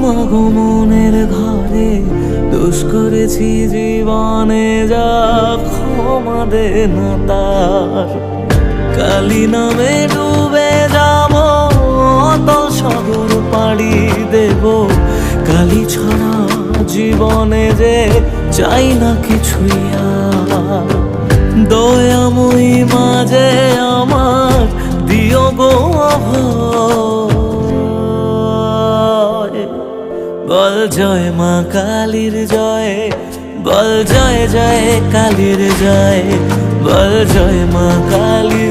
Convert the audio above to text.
মাগো মনের ঘরে দোষ করেছি জীবনে, যা ক্ষমা দে না তার। কালী নামে ডুবে যাব, অতল সাগর পাড়ি দেব, কালী ছাড়া জীবনে যে চাই না কিছুই আর। দয়াময়ী মাঝে আমার দিও গো অভয়, বল জয় মা কালীর জয়, বল জয় জয় কালীর জয়, বল জয় মা কালীর